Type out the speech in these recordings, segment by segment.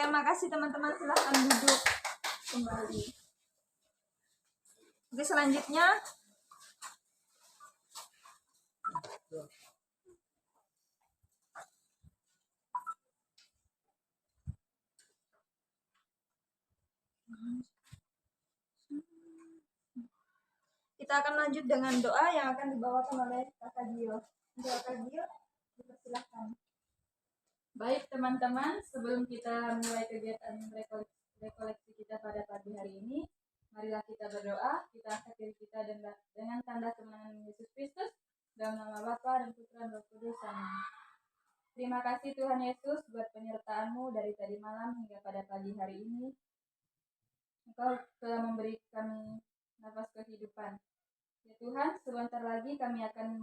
Makasih teman-teman, silahkan duduk kembali. Oke, selanjutnya kita akan lanjut dengan doa yang akan dibawakan oleh Kakak Gio. Kakak Gio, silakan. Baik teman-teman, sebelum kita mulai kegiatan rekoleksi kita pada pagi hari ini, marilah kita berdoa. Kita angkat diri kita dengan tanda kemenangan Yesus Kristus, dalam nama Bapa dan Putra dan Roh Kudus. Amin. Terima kasih Tuhan Yesus buat penyertaan-Mu dari tadi malam hingga pada pagi hari ini. Engkau telah memberi kami nafas kehidupan. Ya Tuhan, sebentar lagi kami akan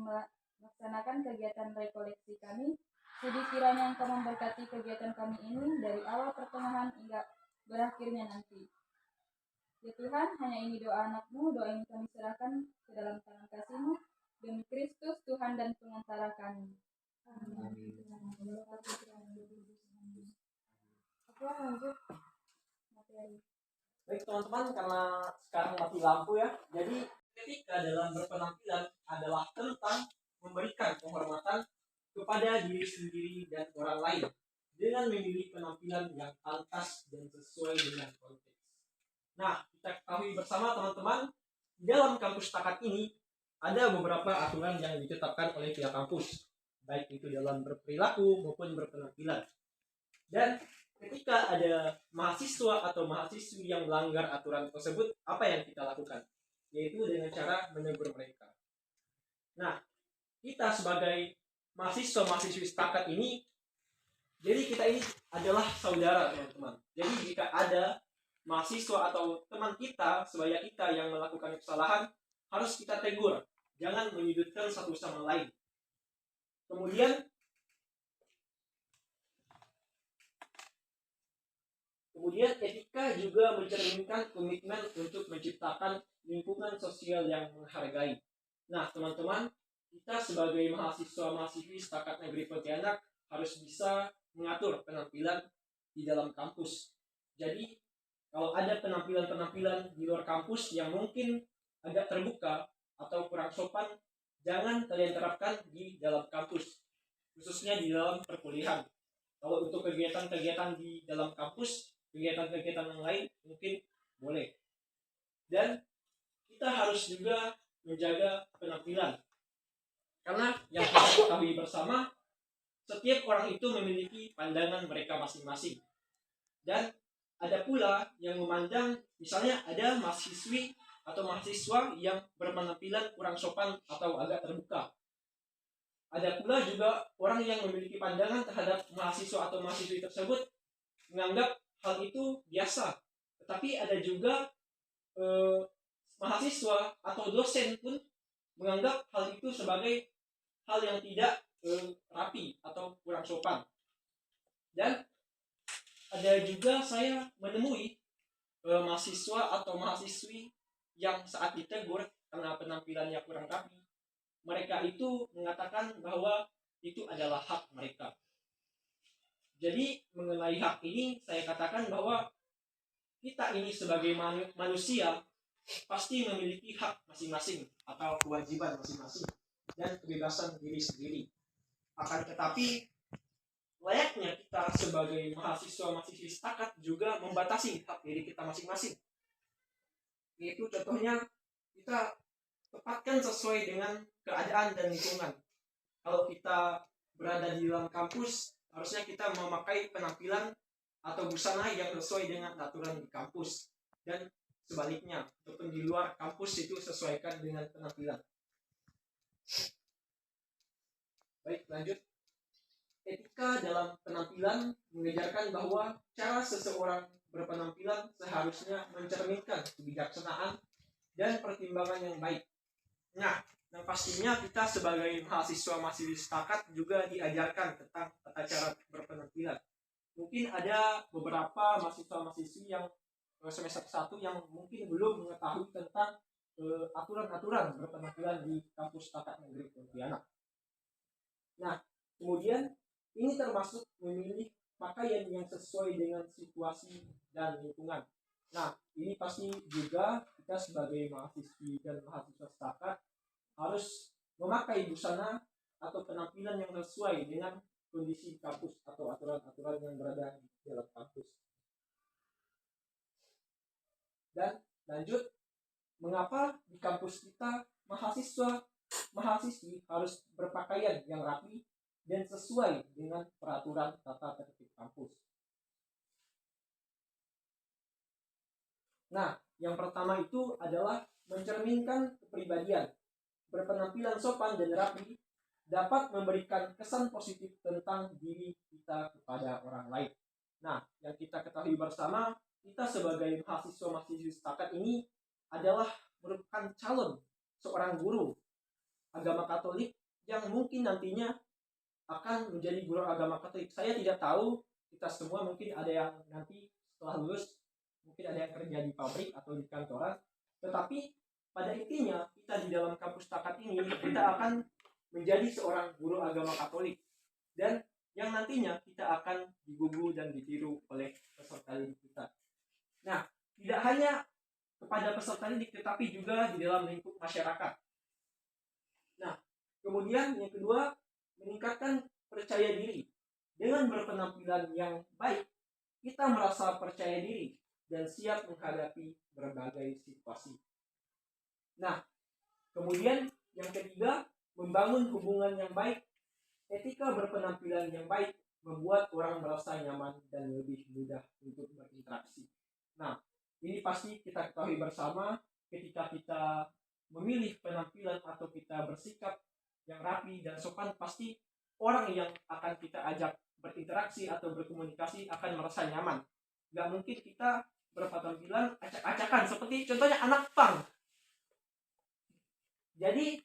melaksanakan kegiatan rekoleksi kami. Jadi kiranya Engkau memberkati kegiatan kami ini dari awal pertengahan hingga berakhirnya nanti. Ya Tuhan, hanya ini doa anak-Mu, doa ini kami serahkan ke dalam tangan kasih-Mu, demi Kristus Tuhan dan pengantara kami. Amin. Oke, lanjut materi. Baik teman-teman, karena sekarang mati lampu ya, jadi ketika dalam berpenampilan adalah tentang memberikan penghormatan kepada diri sendiri dan orang lain dengan memilih penampilan yang pantas dan sesuai dengan konteks. Nah, kita ketahui bersama teman-teman, di dalam kampus takat ini ada beberapa aturan yang ditetapkan oleh pihak kampus, baik itu dalam berperilaku maupun berpenampilan. Dan ketika ada mahasiswa atau mahasiswi yang melanggar aturan tersebut, apa yang kita lakukan? Yaitu dengan cara menegur mereka. Nah, kita sebagai mahasiswa-mahasiswi setakat ini, jadi kita ini adalah saudara, teman-teman. Jadi jika ada mahasiswa atau teman kita, sebaya kita yang melakukan kesalahan, harus kita tegur. Jangan menyudutkan satu sama lain. Kemudian etika juga mencerminkan komitmen untuk menciptakan lingkungan sosial yang menghargai. Nah, teman-teman, kita sebagai mahasiswa-mahasiswi setakat negeri Pontianak harus bisa mengatur penampilan di dalam kampus. Jadi, kalau ada penampilan-penampilan di luar kampus yang mungkin agak terbuka atau kurang sopan, jangan kalian terapkan di dalam kampus, khususnya di dalam perkuliahan. Kalau untuk kegiatan-kegiatan di dalam kampus, kegiatan-kegiatan yang lain mungkin boleh. Dan kita harus juga menjaga penampilan. Karena yang kita ketahui bersama, setiap orang itu memiliki pandangan mereka masing-masing. Dan ada pula yang memandang, misalnya ada mahasiswi atau mahasiswa yang berpenampilan kurang sopan atau agak terbuka. Ada pula juga orang yang memiliki pandangan terhadap mahasiswa atau mahasiswi tersebut menganggap hal itu biasa. Tetapi ada juga mahasiswa atau dosen pun menganggap hal itu sebagai hal yang tidak rapi atau kurang sopan. Dan ada juga saya menemui mahasiswa atau mahasiswi yang saat ditegur karena penampilannya kurang rapi, mereka itu mengatakan bahwa itu adalah hak mereka. Jadi mengenai hak ini saya katakan bahwa kita ini sebagai manusia pasti memiliki hak masing-masing atau kewajiban masing-masing dan kebebasan diri sendiri. Akan tetapi layaknya kita sebagai mahasiswa-mahasiswi setakat juga membatasi hak diri kita masing-masing. Yaitu contohnya kita tepatkan sesuai dengan keadaan dan lingkungan. Kalau kita berada di dalam kampus, harusnya kita memakai penampilan atau busana yang sesuai dengan aturan di kampus. Dan sebaliknya, ataupun di luar kampus itu sesuaikan dengan penampilan. Baik, lanjut. Etika dalam penampilan mengajarkan bahwa cara seseorang berpenampilan seharusnya mencerminkan kebijaksanaan dan pertimbangan yang baik. Nah, yang pastinya kita sebagai mahasiswa-mahasiswi setakat juga diajarkan tentang tata cara berpenampilan. Mungkin ada beberapa mahasiswa-mahasiswi yang semester 1 yang mungkin belum mengetahui tentang aturan-aturan berpenampilan di kampus setakat negeri Pontianak. Nah, kemudian ini termasuk memilih pakaian yang sesuai dengan situasi dan lingkungan. Nah, ini pasti juga kita sebagai mahasiswi dan mahasiswa setakat harus memakai busana atau penampilan yang sesuai dengan kondisi kampus atau aturan-aturan yang berada di dalam kampus. Dan lanjut, mengapa di kampus kita mahasiswi harus berpakaian yang rapi dan sesuai dengan peraturan tata tertib kampus. Nah, yang pertama itu adalah mencerminkan kepribadian. Berpenampilan sopan dan rapi dapat memberikan kesan positif tentang diri kita kepada orang lain. Nah, yang kita ketahui bersama, kita sebagai mahasiswa-mahasiswi setakat ini adalah merupakan calon seorang guru agama Katolik yang mungkin nantinya akan menjadi guru agama Katolik. Saya tidak tahu, kita semua mungkin ada yang nanti setelah lulus mungkin ada yang kerja di pabrik atau di kantoran, tetapi pada intinya kita di dalam kampus setakat ini kita akan menjadi seorang guru agama Katolik dan yang nantinya kita akan digugu dan ditiru oleh peserta didik kita. Nah, tidak hanya kepada peserta didik tetapi juga di dalam lingkup masyarakat. Nah, kemudian yang kedua, meningkatkan percaya diri. Dengan berpenampilan yang baik, kita merasa percaya diri dan siap menghadapi berbagai situasi. Nah, kemudian yang ketiga, membangun hubungan yang baik. Etika berpenampilan yang baik membuat orang merasa nyaman dan lebih mudah untuk berinteraksi. Nah, ini pasti kita ketahui bersama ketika kita memilih penampilan atau kita bersikap yang rapi dan sopan, pasti orang yang akan kita ajak berinteraksi atau berkomunikasi akan merasa nyaman. Gak mungkin kita berpenampilan acak-acakan seperti contohnya anak pang. Jadi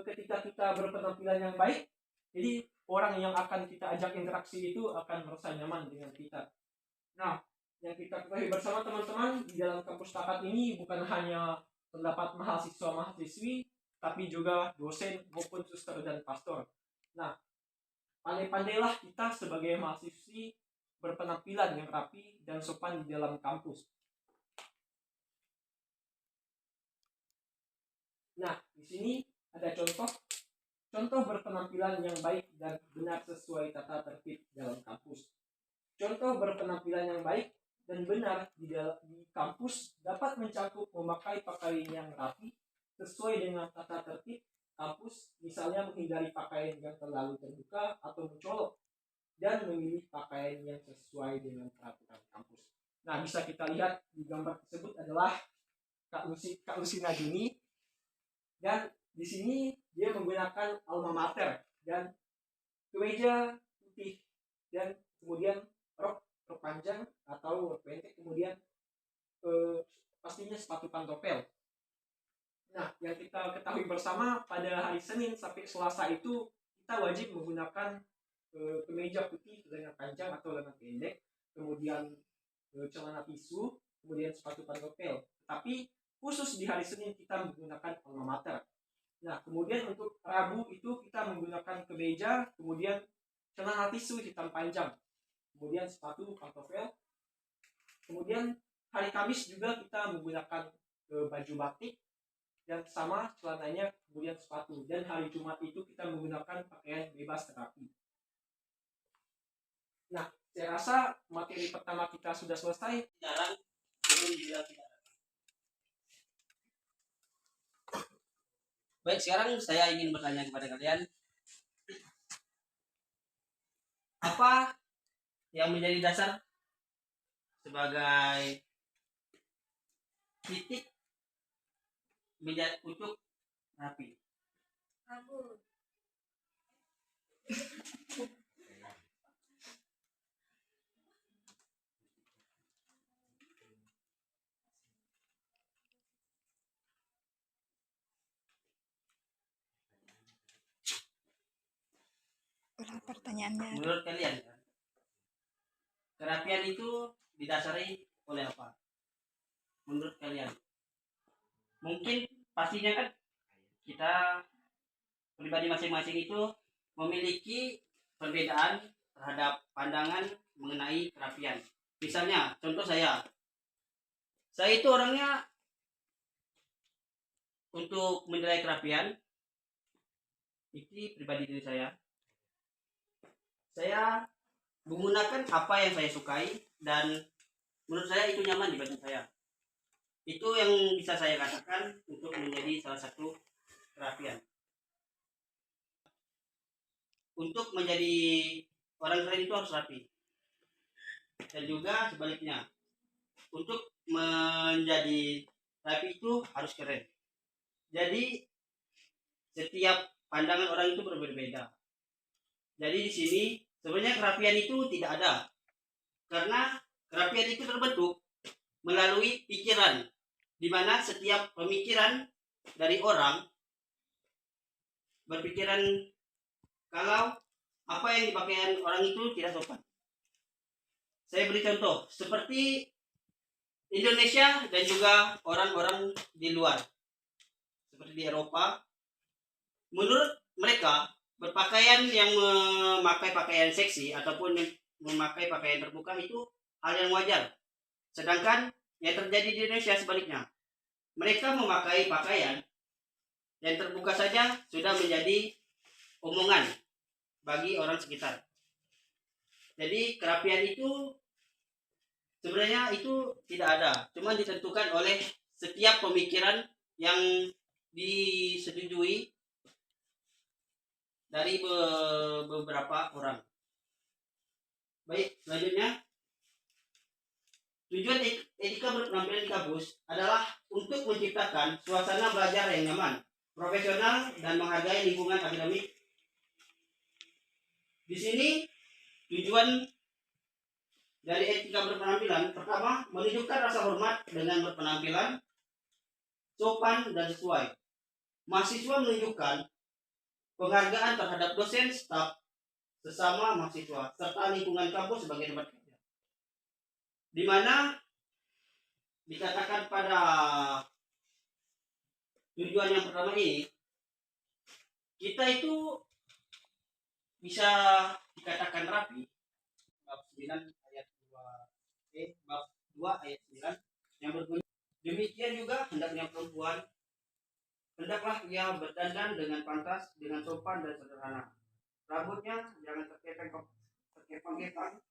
ketika kita berpenampilan yang baik, jadi orang yang akan kita ajak interaksi itu akan merasa nyaman dengan kita. Nah, yang kita ketahui bersama teman-teman, di dalam kampus Takat ini bukan hanya terdapat mahasiswa-mahasiswi, tapi juga dosen maupun suster dan pastor. Nah, pandai-pandailah kita sebagai mahasiswi berpenampilan yang rapi dan sopan di dalam kampus. Nah, di sini ada contoh berpenampilan yang baik dan benar sesuai tata tertib dalam kampus. Contoh berpenampilan yang baik dan benar di kampus dapat mencakup memakai pakaian yang rapi sesuai dengan tata tertib kampus, misalnya menghindari pakaian yang terlalu terbuka atau mencolok dan memilih pakaian yang sesuai dengan peraturan kampus. Nah, bisa kita lihat di gambar tersebut adalah Kak Lucy Najuni, dan di sini dia menggunakan alma mater dan kemeja putih dan kemudian rok panjang atau rok pendek, kemudian pastinya sepatu pantopel. Nah, yang kita ketahui bersama pada hari Senin sampai Selasa itu kita wajib menggunakan kemeja putih lengan panjang atau lengan pendek, kemudian celana tisu, kemudian sepatu pantopel. Tapi khusus di hari Senin kita menggunakan alma mater. Nah, kemudian untuk Rabu itu kita menggunakan kemeja, kemudian celana tisu hitam panjang, kemudian sepatu pantofel. Kemudian hari Kamis juga kita menggunakan baju batik dan sama celananya, kemudian sepatu. Dan hari Jumat itu kita menggunakan pakaian bebas terapi. Nah, saya rasa materi pertama kita sudah selesai. Jarang belum bilang tidak. Baik, sekarang saya ingin bertanya kepada kalian, apa yang menjadi dasar sebagai titik untuk rapi? Rambut. Ulang pertanyaannya. Menurut kalian, kerapian itu didasari oleh apa? Menurut kalian? Mungkin pastinya kan kita pribadi masing-masing itu memiliki perbedaan terhadap pandangan mengenai kerapian. Misalnya, contoh saya itu orangnya untuk menilai kerapian, itu pribadi diri saya menggunakan apa yang saya sukai dan menurut saya itu nyaman di badan saya. Itu yang bisa saya katakan untuk menjadi salah satu kerapian. Untuk menjadi orang keren itu harus rapi. Dan juga sebaliknya, untuk menjadi rapi itu harus keren. Jadi setiap pandangan orang itu berbeda. Jadi di sini sebenarnya kerapian itu tidak ada. Karena kerapian itu terbentuk melalui pikiran, di mana setiap pemikiran dari orang berpikiran kalau apa yang dipakaian orang itu tidak sopan. Saya beri contoh seperti Indonesia dan juga orang-orang di luar seperti di Eropa. Menurut mereka, berpakaian yang memakai pakaian seksi ataupun memakai pakaian terbuka itu hal yang wajar. Sedangkan yang terjadi di Indonesia sebaliknya. Mereka memakai pakaian yang terbuka saja sudah menjadi omongan bagi orang sekitar. Jadi kerapian itu sebenarnya itu tidak ada, cuma ditentukan oleh setiap pemikiran yang disetujui dari beberapa orang. Baik, selanjutnya tujuan etika berpenampilan di kampus adalah untuk menciptakan suasana belajar yang nyaman, profesional, dan menghargai lingkungan akademik. Di sini tujuan dari etika berpenampilan pertama menunjukkan rasa hormat dengan berpenampilan sopan dan sesuai. Mahasiswa menunjukkan penghargaan terhadap dosen, staf, sesama mahasiswa, serta lingkungan kampus sebagai tempat kerja. Di mana dikatakan pada tujuan yang pertama ini, kita itu bisa dikatakan rapi. Bab 9 ayat 2 bab 2 ayat 9 yang berbunyi, demikian juga hendaknya perempuan, hendaklah ia berdandan dengan pantas, dengan sopan dan sederhana. Rambutnya jangan terkepang-kepang,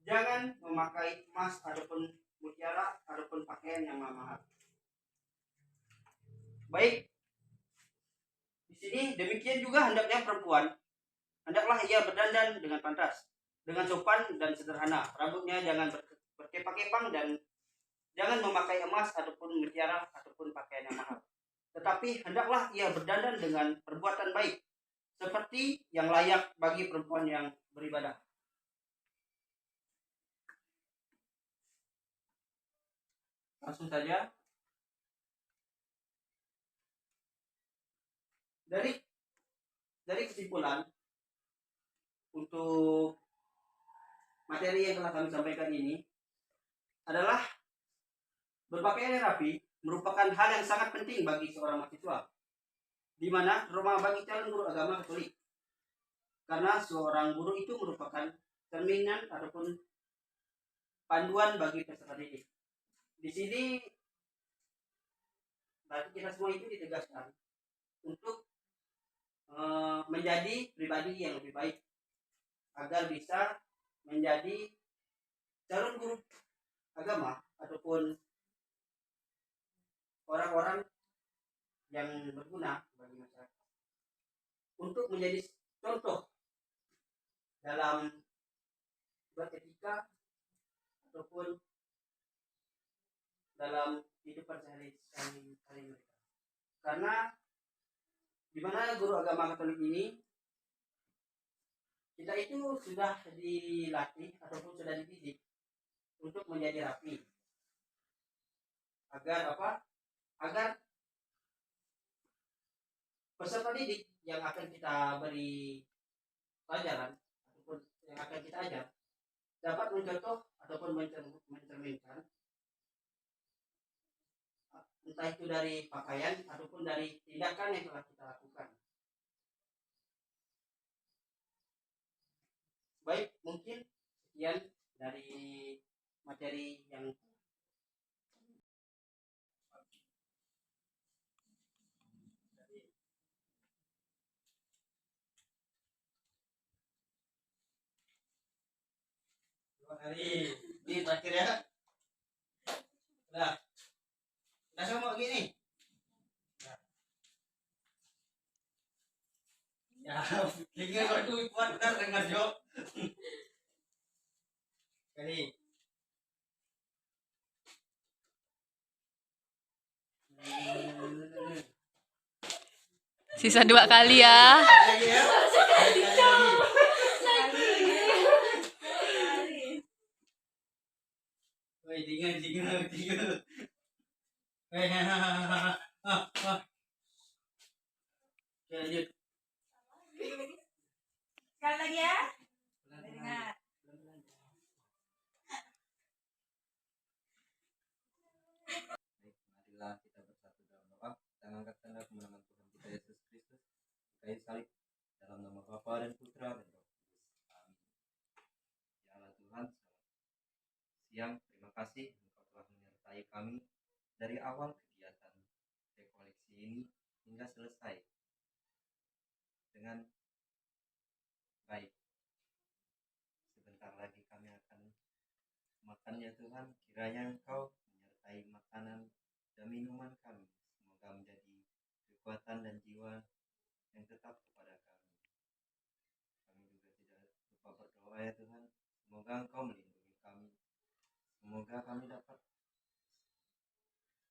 jangan memakai emas ataupun mutiara ataupun pakaian yang mahal. Baik, di sini demikian juga hendaknya perempuan, hendaklah ia berdandan dengan pantas, dengan sopan dan sederhana. Rambutnya jangan berkepang-kepang dan jangan memakai emas ataupun mutiara ataupun pakaian yang mahal. Tetapi hendaklah ia berdandan dengan perbuatan baik, seperti yang layak bagi perempuan yang beribadah. Langsung saja. Dari kesimpulan untuk materi yang telah kami sampaikan ini adalah berpakaian yang rapi merupakan hal yang sangat penting bagi seorang mahasiswa, di mana terutama bagi calon guru agama Katolik, karena seorang guru itu merupakan cerminan ataupun panduan bagi peserta didik. Di sini berarti kita semua itu ditegaskan untuk menjadi pribadi yang lebih baik agar bisa menjadi calon guru agama ataupun orang-orang yang berguna bagi masyarakat, untuk menjadi contoh dalam beretika ataupun dalam kehidupan sehari-hari mereka. Karena di mana guru agama Katolik ini, kita itu sudah dilatih ataupun sudah dididik untuk menjadi rapi. Agar apa? Agar peserta didik yang akan kita beri pelajaran ataupun yang akan kita ajar dapat mencontoh ataupun mencerminkan, entah itu dari pakaian ataupun dari tindakan yang telah kita lakukan. Baik, mungkin sekian dari materi yang hari ini terakhir ya. Udah semua gini. Ya, tinggal waktu buat benar dengar Jo. Kali. Sisa 2 kali ya. Lagi ya. Lagi. Woi, tinggal. Lanjut. Sekali lagi ya. Dengar. Marilah kita bersatu dalam doa. Kita angkat tanda kemenangan Tuhan kita Yesus Kristus, kayu salib, dalam nama Bapa dan Putra dan Roh Kudus. Amin. Ya Allah Tuhan, selamat siang. Terima kasih Engkau telah menyertai kami dari awal kegiatan rekoleksi ini hingga selesai dengan baik. Sebentar lagi kami akan makannya Tuhan. Kiranya Engkau menyertai makanan dan minuman kami. Semoga menjadi kekuatan dan jiwa yang tetap kepada kami. Kami juga tidak lupa berdoa ya Tuhan, semoga Engkau melindungi kami. Semoga kami dapat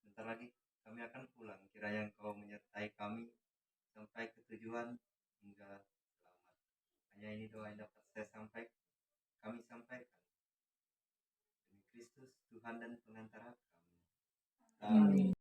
bentar lagi kami akan pulang. Kiranya Engkau menyertai kami sampai ke tujuan hingga selamat. Hanya ini doa yang dapat kami sampaikan. Demi Kristus, Tuhan dan pengantara kami. Amin.